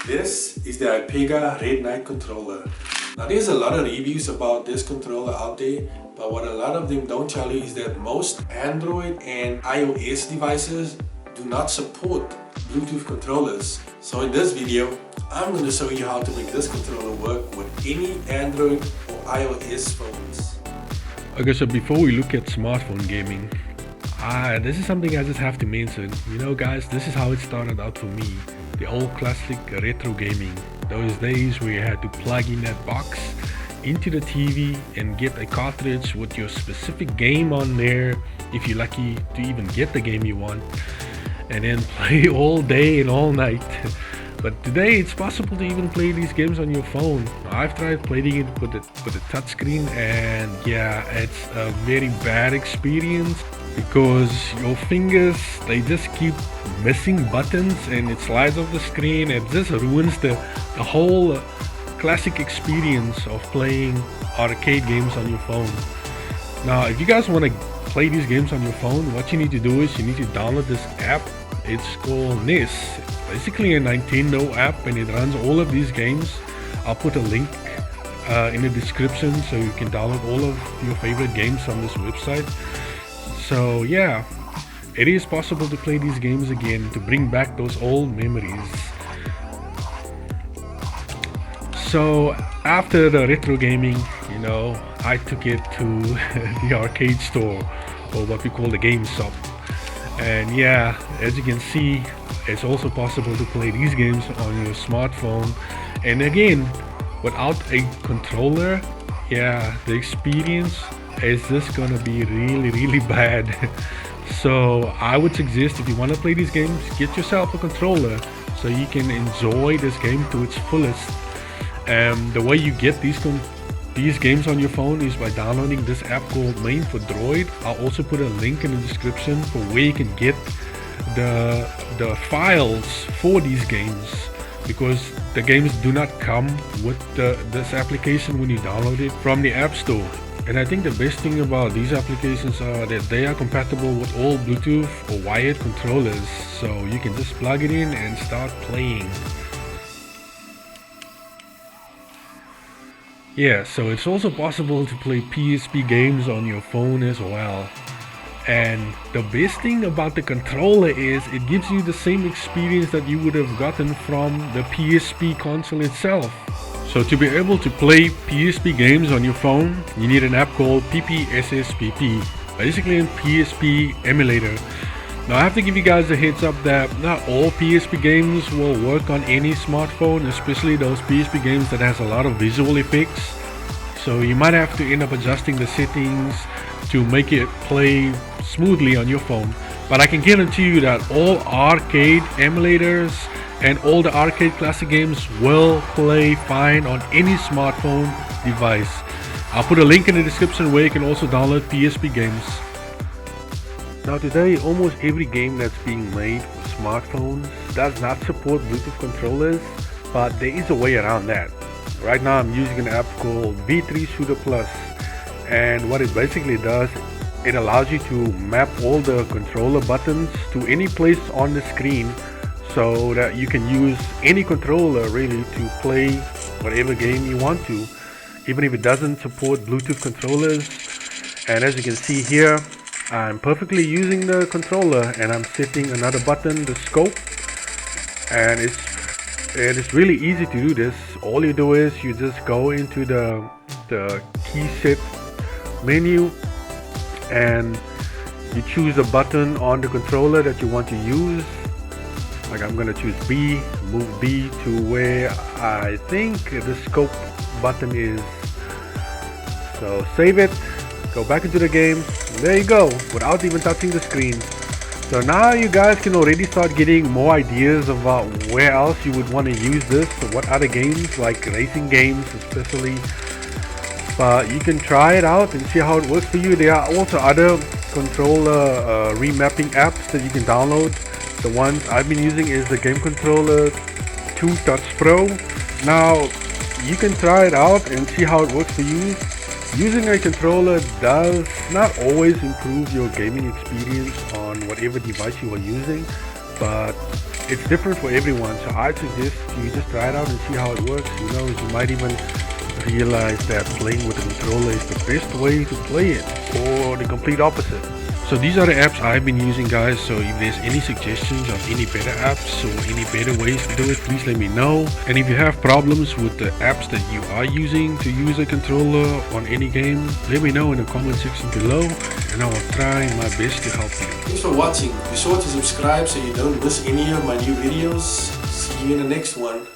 This is the IPEGA Red Knight controller. Now there's a lot of reviews about this controller out there, but what a lot of them don't tell you is that most Android and iOS devices do not support Bluetooth controllers. So in this video, I'm going to show you how to make this controller work with any Android or iOS phones. Okay, so before we look at smartphone gaming, this is something I just have to mention. You know guys, this is how it started out for me. The old classic retro gaming. Those days where you had to plug in that box into the TV and get a cartridge with your specific game on there, if you're lucky to even get the game you want, and then play all day and all night. But today it's possible to even play these games on your phone. I've tried playing it with the touchscreen, and yeah, it's a very bad experience because your fingers, they just keep missing buttons and it slides off the screen. It just ruins the whole classic experience of playing arcade games on your phone. Now if you guys want to play these games on your phone, what you need to do is you need to download this app. It's called NES. Basically a Nintendo app, and it runs all of these games. I'll put a link in the description so you can download all of your favorite games from this website. So yeah, it is possible to play these games again, to bring back those old memories. So after the retro gaming, you know, I took it to the arcade store, or what we call the game shop. And yeah, as you can see, it's also possible to play these games on your smartphone. And again, without a controller, yeah, the experience is just gonna be really bad. So I would suggest, if you want to play these games, get yourself a controller so you can enjoy this game to its fullest. The way you get these games on your phone is by downloading this app called Main for Droid. I'll also put a link in the description for where you can get the files for these games, because the games do not come with this application when you download it from the App Store. And I think the best thing about these applications are that they are compatible with all Bluetooth or wired controllers, so you can just plug it in and start playing. Yeah, so it's also possible to play PSP games on your phone as well. And the best thing about the controller is it gives you the same experience that you would have gotten from the PSP console itself. So to be able to play PSP games on your phone, you need an app called PPSSPP, basically a PSP emulator. Now I have to give you guys a heads up that not all PSP games will work on any smartphone, especially those PSP games that has a lot of visual effects. So you might have to end up adjusting the settings to make it play smoothly on your phone. But I can guarantee you that all arcade emulators and all the arcade classic games will play fine on any smartphone device. I'll put a link in the description where you can also download PSP games. Now today, almost every game that's being made for smartphones does not support Bluetooth controllers, but there is a way around that. Right now I'm using an app called V3 Shooter Plus, and what it basically does, it allows you to map all the controller buttons to any place on the screen, so that you can use any controller really to play whatever game you want to, even if it doesn't support Bluetooth controllers. And as you can see here, I'm perfectly using the controller, and I'm setting another button, the scope, and it's really easy to do this. All you do is you just go into the key set menu and you choose a button on the controller that you want to use. Like I'm gonna choose B, move B to where I think the scope button is. So save it, go back into the game, there you go, without even touching the screen. So now you guys can already start getting more ideas about where else you would want to use this, or what other games, like racing games especially. But you can try it out and see how it works for you. There are also other controller remapping apps that you can download. The ones I've been using is the Game Controller 2 Touch Pro. Now you can try it out and see how it works for you. Using a controller does not always improve your gaming experience on whatever device you are using, but it's different for everyone, so I suggest you just try it out and see how it works. Who knows, you might even realize that playing with a controller is the best way to play it, or the complete opposite. So these are the apps I've been using, guys. So if there's any suggestions of any better apps or any better ways to do it, please let me know. And if you have problems with the apps that you are using to use a controller on any game, let me know in the comment section below, and I will try my best to help you. Thanks for watching. Be sure to subscribe so you don't miss any of my new videos. See you in the next one.